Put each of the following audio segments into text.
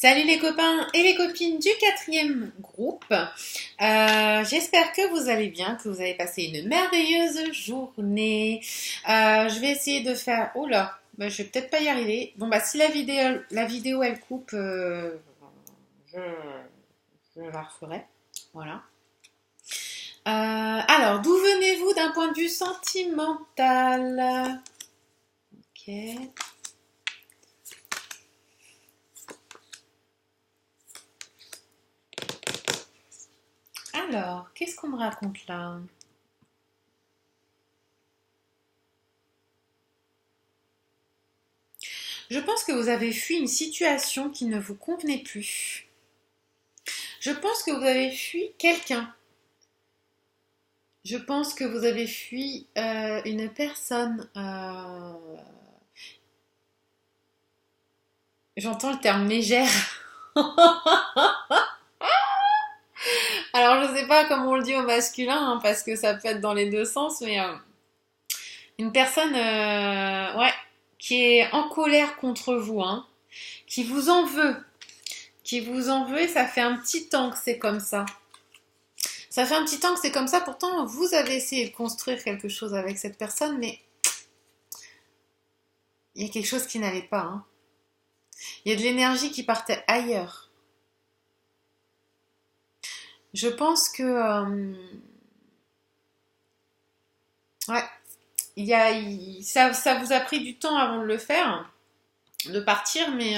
Salut les copains et les copines du quatrième groupe. J'espère que vous allez bien, que vous avez passé une merveilleuse journée. Je vais essayer de faire... Oh là, je vais peut-être pas y arriver. Bon si la vidéo elle coupe, je, je la referai. Voilà. Alors, d'où venez-vous d'un point de vue sentimental? Ok. Alors, qu'est-ce qu'on me raconte là? Je pense que vous avez fui une situation qui ne vous convenait plus. Je pense que vous avez fui quelqu'un. Je pense que vous avez fui une personne. J'entends le terme mégère. Alors, je sais pas comment on le dit au masculin, hein, parce que ça peut être dans les deux sens, mais une personne ouais, qui est en colère contre vous, hein, qui vous en veut. Qui vous en veut et ça fait un petit temps que c'est comme ça. Ça fait un petit temps que c'est comme ça, pourtant vous avez essayé de construire quelque chose avec cette personne, mais il y a quelque chose qui n'allait pas. Hein. Il y a de l'énergie qui partait ailleurs. Je pense que... ouais, ça vous a pris du temps avant de le faire, de partir, mais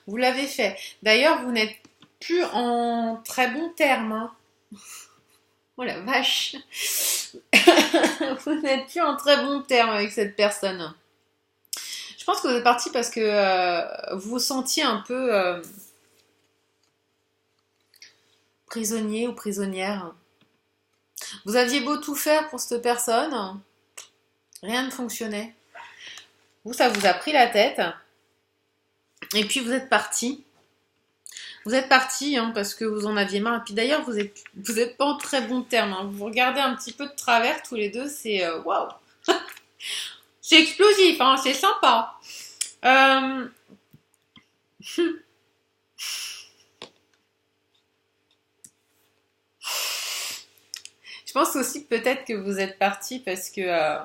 vous l'avez fait. D'ailleurs, vous n'êtes plus en très bons termes. Hein. Oh la vache. Vous n'êtes plus en très bons termes avec cette personne. Je pense que vous êtes parti parce que vous vous sentiez un peu prisonnier ou prisonnière. Vous aviez beau tout faire pour cette personne, rien ne fonctionnait. Vous, ça vous a pris la tête. Et puis vous êtes parti. Vous êtes parti hein, parce que vous en aviez marre. Et puis d'ailleurs, vous êtes pas en très bons termes. Hein. Vous vous regardez un petit peu de travers tous les deux. C'est waouh. C'est explosif, hein, c'est sympa. Je pense aussi peut-être que vous êtes parti parce que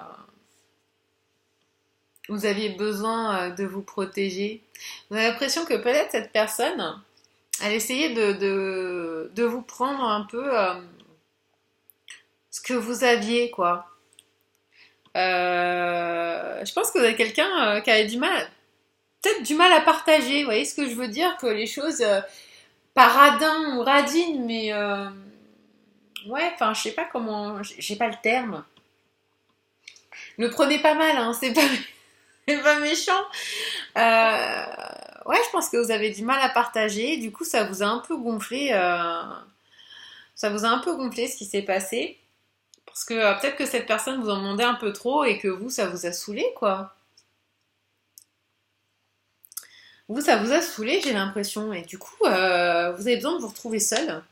vous aviez besoin de vous protéger. Vous avez l'impression que peut-être cette personne, elle essayait de vous prendre un peu ce que vous aviez, quoi. Je pense que vous êtes quelqu'un qui avait du mal, peut-être du mal à partager. Vous voyez ce que je veux dire? Que les choses, pas radin ou radine, mais ouais, enfin, je sais pas comment, j'ai pas le terme. Le prenez pas mal, hein, c'est pas méchant. Euh, ouais, je pense que vous avez du mal à partager. Du coup, ça vous a un peu gonflé. Ça vous a un peu gonflé ce qui s'est passé. Parce que peut-être que cette personne vous en demandait un peu trop et que vous, ça vous a saoulé, quoi. Vous, ça vous a saoulé, j'ai l'impression. Et du coup, vous avez besoin de vous retrouver seul,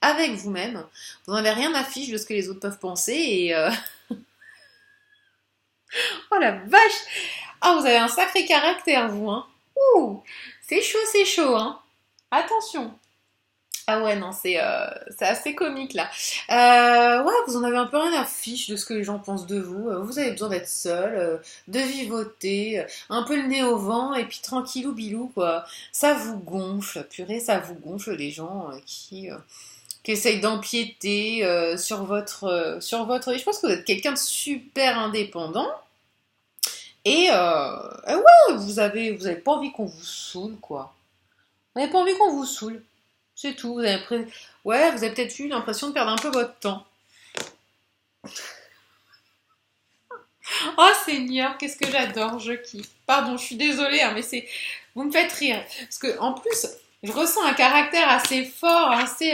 avec vous-même. Vous n'en avez rien à fiche de ce que les autres peuvent penser. Et oh la vache! Ah, vous avez un sacré caractère, vous, hein. Ouh! C'est chaud, hein. Attention. Ah ouais, non, c'est assez comique là. Ouais, vous en avez un peu rien à fiche de ce que les gens pensent de vous. Vous avez besoin d'être seul, de vivoter, un peu le nez au vent et puis tranquillou bilou quoi. Ça vous gonfle, purée, ça vous gonfle les gens qui essayent d'empiéter sur votre vie. Je pense que vous êtes quelqu'un de super indépendant et ouais, vous avez pas envie qu'on vous saoule quoi. Vous n'avez pas envie qu'on vous saoule. C'est tout. Ouais, vous avez peut-être eu l'impression de perdre un peu votre temps. Oh Seigneur, qu'est-ce que j'adore, je kiffe. Pardon, je suis désolée, hein, mais vous me faites rire. Parce que en plus, je ressens un caractère assez fort, assez.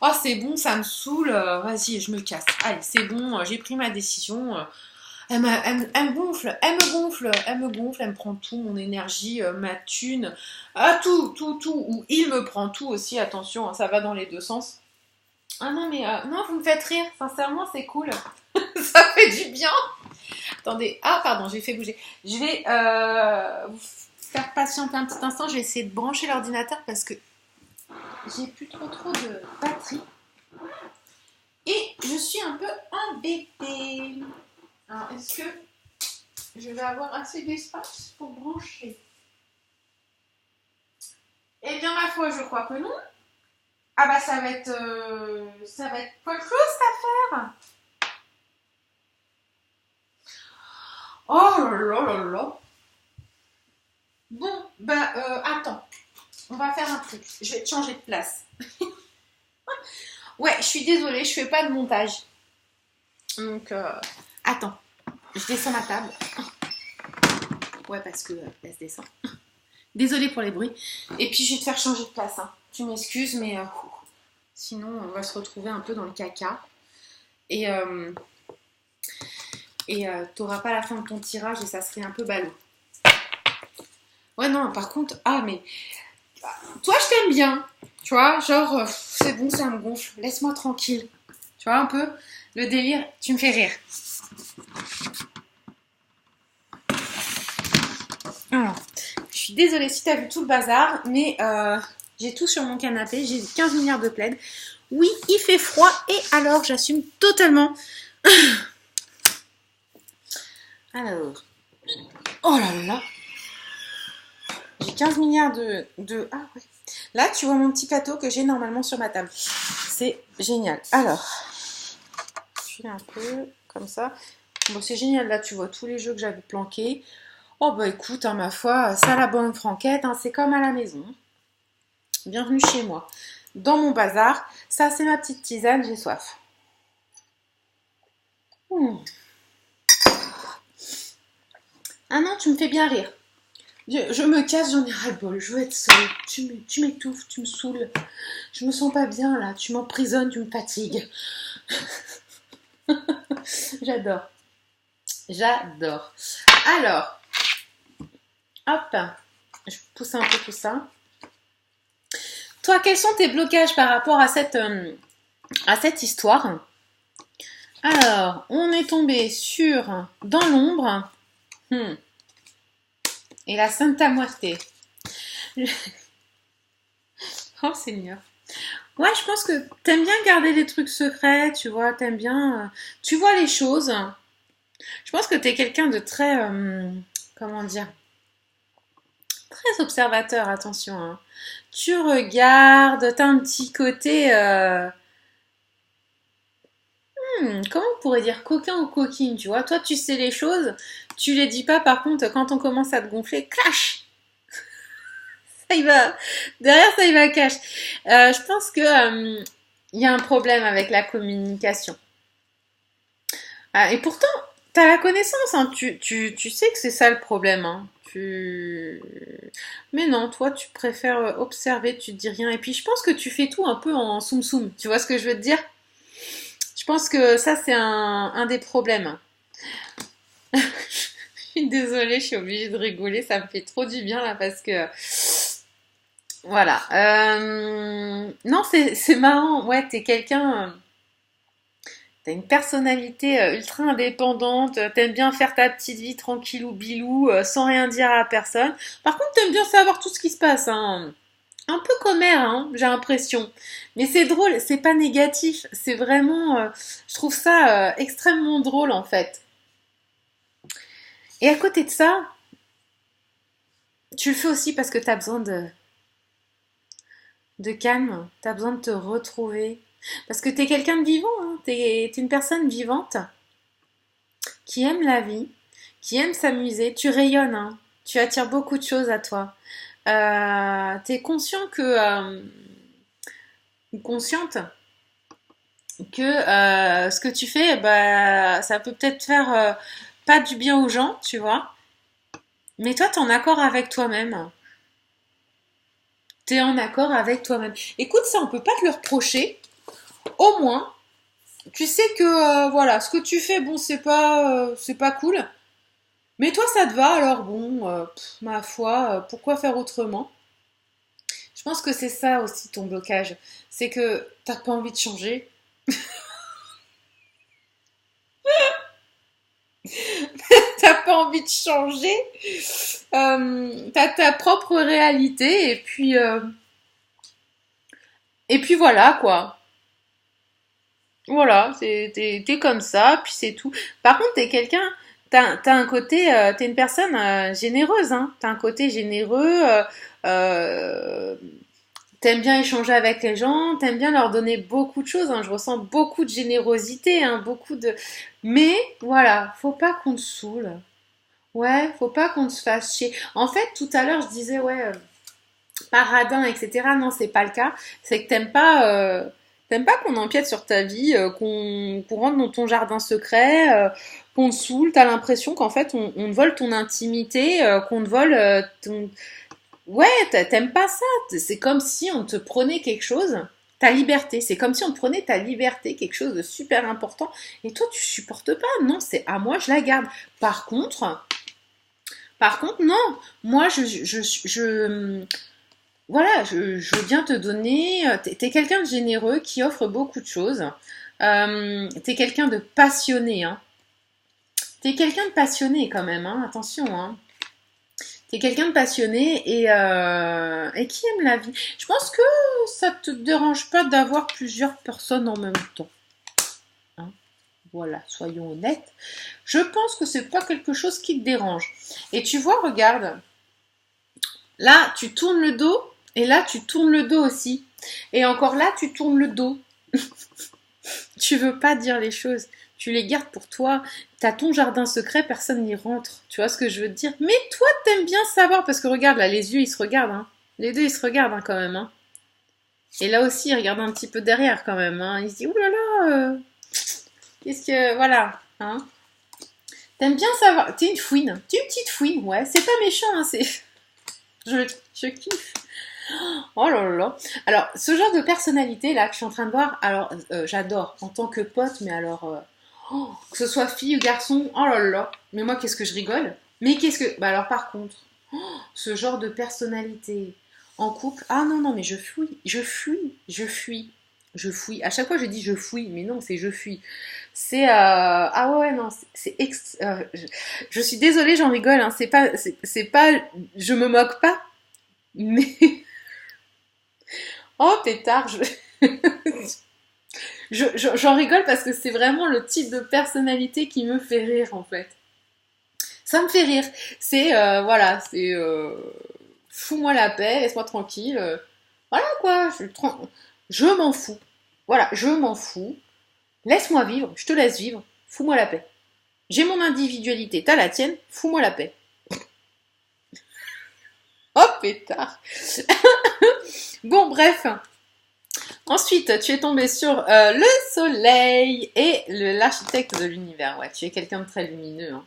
Oh, c'est bon, ça me saoule. Vas-y, je me casse. Allez, c'est bon, j'ai pris ma décision. Elle me gonfle, elle me prend tout, mon énergie, ma thune, tout. Ou il me prend tout aussi, attention, hein, ça va dans les deux sens. Ah non, mais non, vous me faites rire, sincèrement, c'est cool. Ça fait du bien. Attendez, ah pardon, j'ai fait bouger. Je vais faire patienter un petit instant. Je vais essayer de brancher l'ordinateur parce que j'ai plus trop de batterie. Et je suis un peu embêtée. Alors, est-ce que je vais avoir assez d'espace pour brancher? Eh bien, ma foi, je crois que non. Ah bah, ça va être pas de chose à faire. Oh là là là là. Bon, bah, attends. On va faire un truc. Je vais te changer de place. Ouais, je suis désolée, je fais pas de montage. Donc, attends. Je descends ma table. Ouais, parce que elle se descend. Désolée pour les bruits. Et puis, je vais te faire changer de place. Hein. Tu m'excuses, mais sinon, on va se retrouver un peu dans le caca. Et t'auras pas la fin de ton tirage et ça serait un peu ballot. Ouais, non, par contre, mais toi, je t'aime bien. Tu vois, genre, c'est bon, ça me gonfle. Laisse-moi tranquille. Tu vois, un peu le délire, tu me fais rire. Alors, je suis désolée si t'as vu tout le bazar, mais j'ai tout sur mon canapé. J'ai 15 milliards de plaids. Oui, il fait froid et alors, j'assume totalement. Alors, oh là là. J'ai 15 milliards de... Ah ouais. Là, tu vois mon petit plateau que j'ai normalement sur ma table. C'est génial. Alors, je file un peu comme ça. Bon, c'est génial. Là, tu vois tous les jeux que j'avais planqués. Oh, bah écoute, hein, ma foi, ça la bonne franquette, hein, c'est comme à la maison. Bienvenue chez moi. Dans mon bazar, ça, c'est ma petite tisane, j'ai soif. Ah non, tu me fais bien rire. Je me casse, j'en ai ras-le-bol. Je veux être seule. Tu m'étouffes, tu me saoules. Je me sens pas bien là. Tu m'emprisonnes, tu me fatigues. J'adore. J'adore. Alors, hop. Je pousse un peu tout ça. Toi, quels sont tes blocages par rapport à cette histoire? Alors, on est tombé sur Dans l'ombre. Et la Santa Muerte. Oh Seigneur. Ouais, je pense que t'aimes bien garder des trucs secrets, tu vois, t'aimes bien... tu vois les choses. Je pense que t'es quelqu'un de très... comment dire? Très observateur, attention. Hein. Tu regardes, t'as un petit côté... comment on pourrait dire coquin ou coquine, tu vois? Toi, tu sais les choses, tu les dis pas, par contre, quand on commence à te gonfler, clash! Ça y va, derrière ça y va cash. Je pense que y a un problème avec la communication. Et pourtant, t'as la connaissance, hein, tu sais que c'est ça le problème. Hein. Mais non, toi, tu préfères observer, tu te dis rien. Et puis, je pense que tu fais tout un peu en soum-soum. Tu vois ce que je veux te dire? Je pense que ça, c'est un des problèmes. Je suis désolée, je suis obligée de rigoler. Ça me fait trop du bien là parce que... Voilà. Non, c'est marrant. Ouais, t'es quelqu'un... T'as une personnalité ultra indépendante, t'aimes bien faire ta petite vie tranquillou bilou, sans rien dire à personne. Par contre, t'aimes bien savoir tout ce qui se passe, hein. Un peu commère, hein, j'ai l'impression. Mais c'est drôle, c'est pas négatif, c'est vraiment... je trouve ça extrêmement drôle, en fait. Et à côté de ça, tu le fais aussi parce que t'as besoin de calme, t'as besoin de te retrouver. Parce que t'es quelqu'un de vivant, hein, t'es une personne vivante qui aime la vie, qui aime s'amuser. Tu rayonnes, hein, tu attires beaucoup de choses à toi. T'es conscient consciente que ce que tu fais, bah, ça peut peut-être faire pas du bien aux gens, tu vois. Mais toi, t'es en accord avec toi-même. T'es en accord avec toi-même. Écoute, ça, on peut pas te le reprocher. Au moins, tu sais que voilà, ce que tu fais, bon, c'est pas cool. Mais toi, ça te va, alors bon, ma foi, pourquoi faire autrement? Je pense que c'est ça aussi ton blocage. C'est que t'as pas envie de changer. T'as pas envie de changer. T'as ta propre réalité et puis voilà quoi. Voilà, t'es comme ça, puis c'est tout. Par contre, t'es quelqu'un, t'as un côté, t'es une personne généreuse, hein. T'as un côté généreux, euh, t'aimes bien échanger avec les gens, t'aimes bien leur donner beaucoup de choses, hein. Je ressens beaucoup de générosité, hein, beaucoup de... Mais voilà, faut pas qu'on te saoule. Ouais, faut pas qu'on te fasse chier. En fait, tout à l'heure, je disais, ouais, paradin, etc. Non, c'est pas le cas. C'est que t'aimes pas qu'on empiète sur ta vie, qu'on rentre dans ton jardin secret, qu'on te saoule. T'as l'impression qu'en fait, on te vole ton intimité, qu'on te vole ton... Ouais, t'aimes pas ça. C'est comme si on te prenait quelque chose, ta liberté. C'est comme si on te prenait ta liberté, quelque chose de super important. Et toi, tu supportes pas. Non, c'est à moi, je la garde. Par contre, non. Moi, voilà, je veux bien te donner. T'es quelqu'un de généreux qui offre beaucoup de choses. T'es quelqu'un de passionné, hein. T'es quelqu'un de passionné quand même, hein. Attention, hein. T'es quelqu'un de passionné et qui aime la vie. Je pense que ça te dérange pas d'avoir plusieurs personnes en même temps, hein. Voilà, soyons honnêtes. Je pense que c'est pas quelque chose qui te dérange. Et tu vois, regarde, là, tu tournes le dos et là, tu tournes le dos aussi. Et encore là, tu tournes le dos. Tu veux pas dire les choses. Tu les gardes pour toi. T'as ton jardin secret, personne n'y rentre. Tu vois ce que je veux te dire? Mais toi, t'aimes bien savoir parce que regarde, là, les yeux, ils se regardent, hein. Les deux, ils se regardent hein, quand même, hein. Et là aussi, ils regardent un petit peu derrière quand même, hein. Ils se disent, oulala, qu'est-ce que... Voilà, hein. T'aimes bien savoir. T'es une fouine. T'es une petite fouine, ouais. C'est pas méchant, hein. C'est... Je kiffe. Oh là là. Alors, ce genre de personnalité là que je suis en train de voir, alors j'adore en tant que pote, mais alors que ce soit fille ou garçon, oh là là. Mais moi, qu'est-ce que je rigole. Mais qu'est-ce que. Bah alors, par contre, ce genre de personnalité en couple, ah non, non, mais je fuis, je fuis, je fuis, je fuis. À chaque fois, je dis je fuis, mais non, c'est je fuis. C'est. Ah ouais, non, je suis désolée, j'en rigole, hein, c'est pas. Je me moque pas, mais. Oh, pétard, j'en rigole parce que c'est vraiment le type de personnalité qui me fait rire en fait. Ça me fait rire. C'est, voilà, c'est fous-moi la paix, laisse-moi tranquille. Voilà quoi, je m'en fous. Voilà, je m'en fous. Laisse-moi vivre, je te laisse vivre. Fous-moi la paix. J'ai mon individualité, t'as la tienne, fous-moi la paix. Oh pétard. Bon, bref. Ensuite, tu es tombé sur le soleil et l'architecte de l'univers. Ouais, tu es quelqu'un de très lumineux, hein.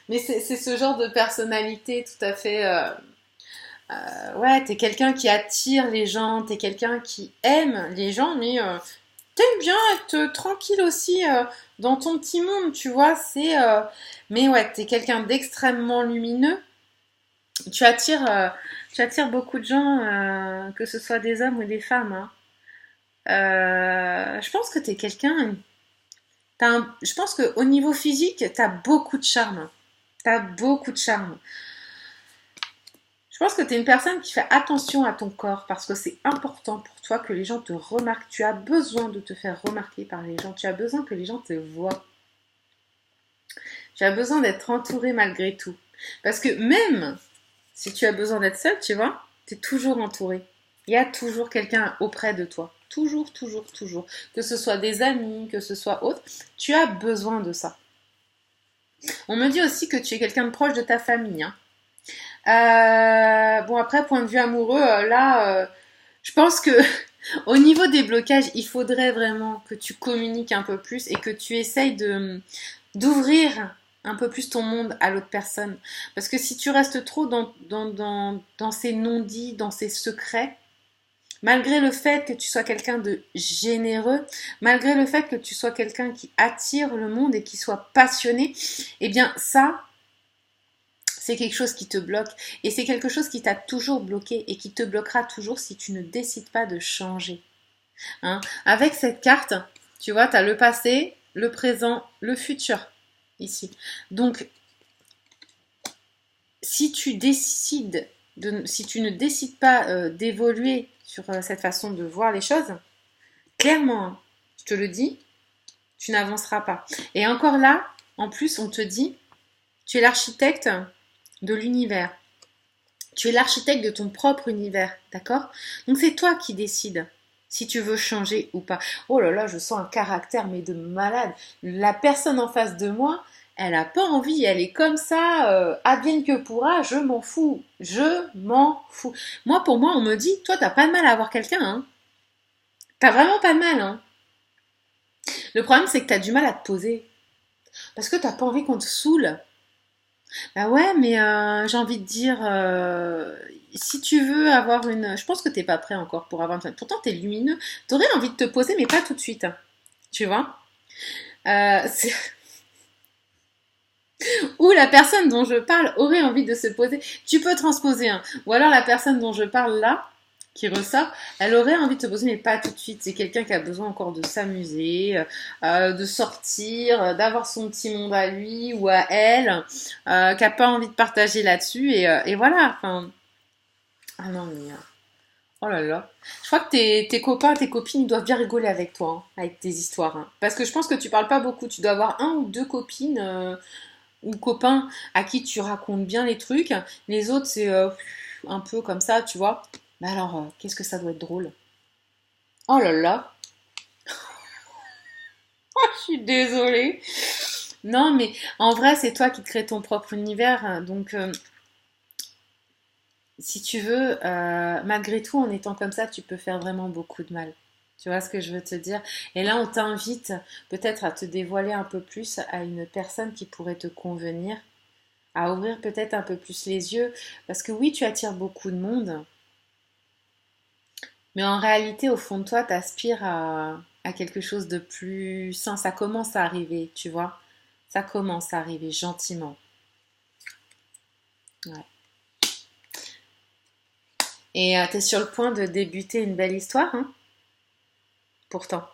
Mais c'est ce genre de personnalité tout à fait... ouais, t'es quelqu'un qui attire les gens, t'es quelqu'un qui aime les gens, mais t'aimes bien être tranquille aussi dans ton petit monde, tu vois. Mais ouais, t'es quelqu'un d'extrêmement lumineux. Tu attires, euh, tu attires beaucoup de gens, que ce soit des hommes ou des femmes, hein. Je pense que t'es quelqu'un. Je pense qu'au niveau physique, t'as beaucoup de charme. T'as beaucoup de charme. Je pense que t'es une personne qui fait attention à ton corps parce que c'est important pour toi que les gens te remarquent. Tu as besoin de te faire remarquer par les gens. Tu as besoin que les gens te voient. Tu as besoin d'être entouré malgré tout. Parce que même si tu as besoin d'être seul, tu vois, t'es toujours entouré. Il y a toujours quelqu'un auprès de toi. Toujours, toujours, toujours. Que ce soit des amis, que ce soit autre, tu as besoin de ça. On me dit aussi que tu es quelqu'un de proche de ta famille, hein. Bon après, point de vue amoureux, là, je pense que au niveau des blocages, il faudrait vraiment que tu communiques un peu plus et que tu essayes d'ouvrir un peu plus ton monde à l'autre personne. Parce que si tu restes trop dans ces non-dits, dans ces secrets, malgré le fait que tu sois quelqu'un de généreux, malgré le fait que tu sois quelqu'un qui attire le monde et qui soit passionné, eh bien ça, c'est quelque chose qui te bloque. Et c'est quelque chose qui t'a toujours bloqué et qui te bloquera toujours si tu ne décides pas de changer. Hein? Avec cette carte, tu vois, tu as le passé, le présent, le futur, ici. Donc, si tu ne décides pas d'évoluer sur cette façon de voir les choses, clairement, hein, je te le dis, tu n'avanceras pas. Et encore là, en plus, on te dit, tu es l'architecte de l'univers. Tu es l'architecte de ton propre univers, d'accord? Donc c'est toi qui décides si tu veux changer ou pas. Oh là là, je sens un caractère, mais de malade. La personne en face de moi, elle n'a pas envie, elle est comme ça, advienne que pourra, je m'en fous. Je m'en fous. Moi, pour moi, on me dit, toi, t'as pas de mal à avoir quelqu'un, hein. T'as vraiment pas de mal, hein. Le problème, c'est que t'as du mal à te poser. Parce que t'as pas envie qu'on te saoule. Bah ouais, mais j'ai envie de dire, si tu veux avoir une... Je pense que t'es pas prêt encore pour avoir une... Pourtant, t'es lumineux. T'aurais envie de te poser, mais pas tout de suite, hein. Tu vois? C'est... Ou la personne dont je parle aurait envie de se poser. Tu peux transposer, hein. Ou alors la personne dont je parle là, qui ressort, elle aurait envie de se poser, mais pas tout de suite. C'est quelqu'un qui a besoin encore de s'amuser, de sortir, d'avoir son petit monde à lui ou à elle, qui a pas envie de partager là-dessus. Et voilà. Enfin, ah non mais oh là là. Je crois que tes copains, tes copines, ils doivent bien rigoler avec toi, hein, avec tes histoires, hein. Parce que je pense que tu parles pas beaucoup. Tu dois avoir un ou deux copines ou copains à qui tu racontes bien les trucs. Les autres, c'est un peu comme ça, tu vois. Mais alors, qu'est-ce que ça doit être drôle. Oh là là, je suis désolée. Non, mais en vrai, c'est toi qui crées ton propre univers. Donc, si tu veux, malgré tout, en étant comme ça, tu peux faire vraiment beaucoup de mal. Tu vois ce que je veux te dire? Et là, on t'invite peut-être à te dévoiler un peu plus à une personne qui pourrait te convenir, à ouvrir peut-être un peu plus les yeux. Parce que oui, tu attires beaucoup de monde, mais en réalité, au fond de toi, t'aspires à quelque chose de plus sain. Ça commence à arriver, tu vois. Ça commence à arriver gentiment. Ouais. Et t'es sur le point de débuter une belle histoire, hein, pourtant.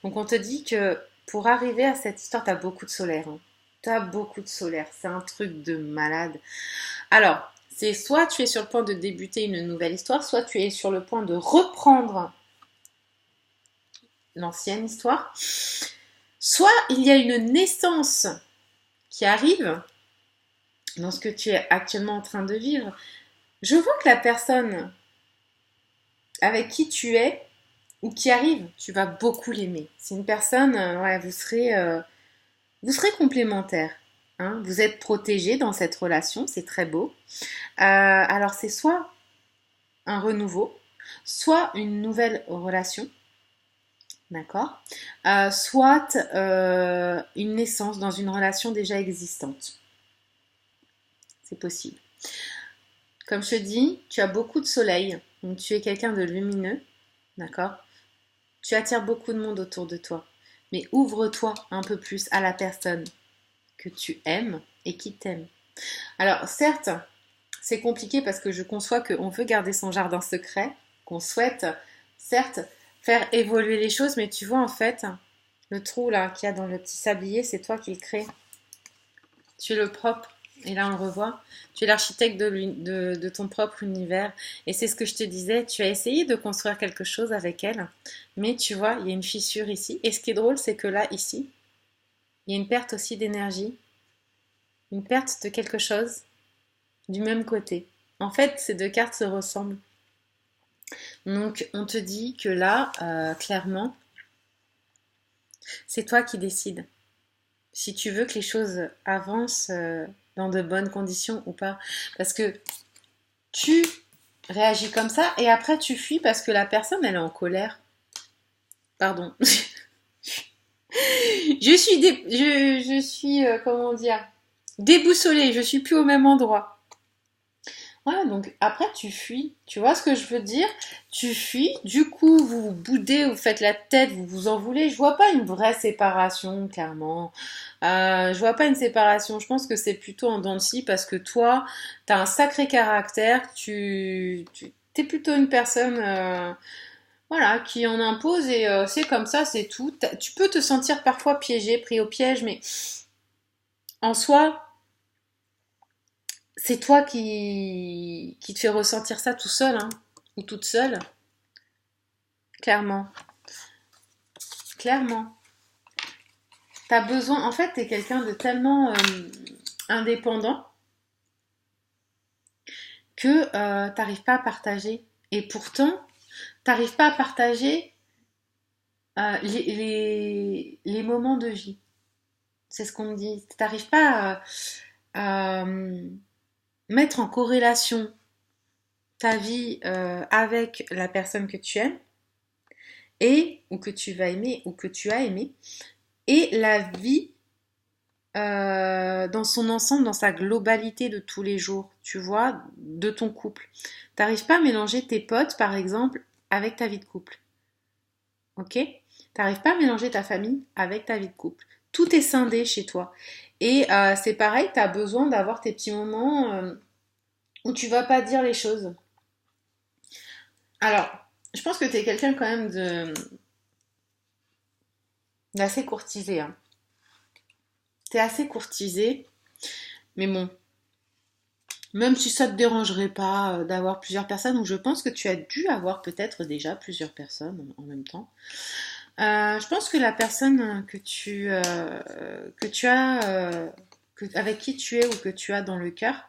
Donc on te dit que pour arriver à cette histoire, t'as beaucoup de solaire, hein. T'as beaucoup de solaire. C'est un truc de malade. Alors, c'est soit tu es sur le point de débuter une nouvelle histoire, soit tu es sur le point de reprendre l'ancienne histoire. Soit il y a une naissance qui arrive dans ce que tu es actuellement en train de vivre. Je vois que la personne avec qui tu es ou qui arrive, tu vas beaucoup l'aimer. C'est une personne, ouais, vous serez complémentaires. Hein, vous êtes protégés dans cette relation, c'est très beau. Alors c'est soit un renouveau, soit une nouvelle relation, d'accord, soit une naissance dans une relation déjà existante. C'est possible. Comme je te dis, tu as beaucoup de soleil, donc tu es quelqu'un de lumineux, d'accord? Tu attires beaucoup de monde autour de toi, mais ouvre-toi un peu plus à la personne que tu aimes et qui t'aime. Alors certes, c'est compliqué parce que je conçois qu'on veut garder son jardin secret, qu'on souhaite certes faire évoluer les choses, mais tu vois en fait, le trou là qu'il y a dans le petit sablier, c'est toi qui le crée. Tu es le propre. Et là, on le revoit. Tu es l'architecte de ton propre univers. Et c'est ce que je te disais. Tu as essayé de construire quelque chose avec elle. Mais tu vois, il y a une fissure ici. Et ce qui est drôle, c'est que là, ici, il y a une perte aussi d'énergie. Une perte de quelque chose du même côté. En fait, ces deux cartes se ressemblent. Donc, on te dit que là, clairement, c'est toi qui décides. Si tu veux que les choses avancent dans de bonnes conditions ou pas. Parce que tu réagis comme ça et après tu fuis parce que la personne elle est en colère. Pardon. Je suis comment dire, déboussolée, je suis plus au même endroit. Ouais, donc après tu fuis, tu vois ce que je veux dire? Tu fuis, du coup vous vous boudez, vous faites la tête, vous vous en voulez. Je vois pas une vraie séparation, clairement. Je vois pas une séparation, je pense que c'est plutôt en dents de scie parce que toi, t'as un sacré caractère, t'es plutôt une personne voilà, qui en impose et c'est comme ça, c'est tout. Tu peux te sentir parfois piégé, pris au piège, mais en soi, c'est toi qui te fais ressentir ça tout seul, hein, ou toute seule, clairement. Clairement. T'as besoin, en fait, t'es quelqu'un de tellement indépendant que t'arrives pas à partager. Et pourtant, t'arrives pas à partager les moments de vie. C'est ce qu'on me dit. T'arrives pas à mettre en corrélation ta vie avec la personne que tu aimes et ou que tu vas aimer ou que tu as aimé et la vie dans son ensemble, dans sa globalité de tous les jours, tu vois, de ton couple. T'arrives pas à mélanger tes potes, par exemple, avec ta vie de couple. Ok? T'arrives pas à mélanger ta famille avec ta vie de couple. Tout est scindé chez toi. Et c'est pareil, t'as besoin d'avoir tes petits moments où tu vas pas dire les choses. Alors, je pense que t'es quelqu'un quand même d'assez courtisé. Hein. T'es assez courtisé, mais bon, même si ça te dérangerait pas d'avoir plusieurs personnes, ou je pense que tu as dû avoir peut-être déjà plusieurs personnes en même temps. Je pense que la personne que tu as avec qui tu es ou que tu as dans le cœur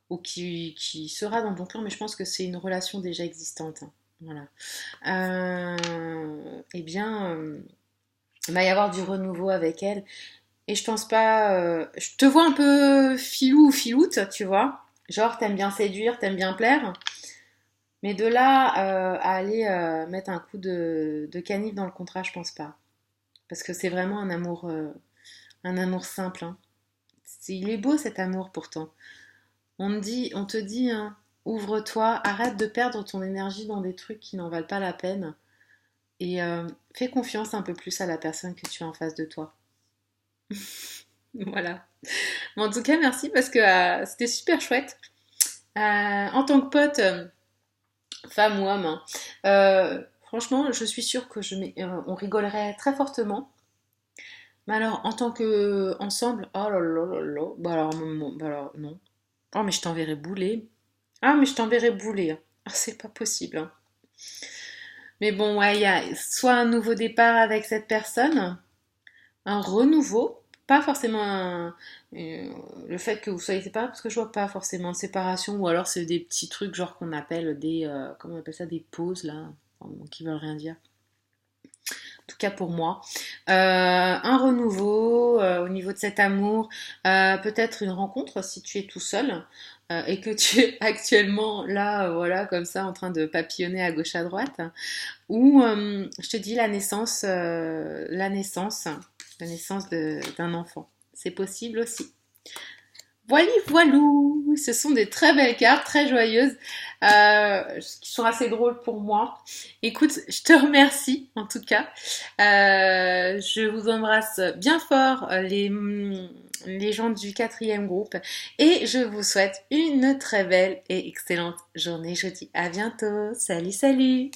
ou qui sera dans ton cœur, mais je pense que c'est une relation déjà existante. Hein. Voilà. Eh bien, il va y avoir du renouveau avec elle. Et je pense pas. Je te vois un peu filou ou filoute, tu vois. Genre, t'aimes bien séduire, t'aimes bien plaire. Mais de là à aller mettre un coup de canif dans le contrat, je pense pas. Parce que c'est vraiment un amour simple. Hein. Il est beau cet amour pourtant. On te dit, hein, ouvre-toi, arrête de perdre ton énergie dans des trucs qui n'en valent pas la peine. Et fais confiance un peu plus à la personne que tu as en face de toi. Voilà. Bon, en tout cas, merci parce que c'était super chouette. En tant que pote, femme ou homme, hein, franchement, je suis sûre que on rigolerait très fortement. Mais alors, en tant que ensemble, oh là là là là, bah alors non. Oh, mais je t'enverrai bouler. Ah, mais je t'enverrai bouler. Hein. Ah, c'est pas possible. Hein. Mais bon, ouais, il y a soit un nouveau départ avec cette personne, un renouveau, pas forcément le fait que vous soyez séparés, parce que je vois pas forcément de séparation, ou alors c'est des petits trucs genre qu'on appelle comment on appelle ça, des pauses là, enfin, qui veulent rien dire. En tout cas pour moi, un renouveau au niveau de cet amour, peut-être une rencontre si tu es tout seul et que tu es actuellement là, voilà, comme ça, en train de papillonner à gauche à droite, ou je te dis la naissance d'un enfant. C'est possible aussi. Voilà, voilou, ce sont des très belles cartes, très joyeuses, qui sont assez drôles pour moi. Écoute, je te remercie en tout cas. Je vous embrasse bien fort les gens du quatrième groupe et je vous souhaite une très belle et excellente journée. Je vous dis à bientôt. Salut, salut!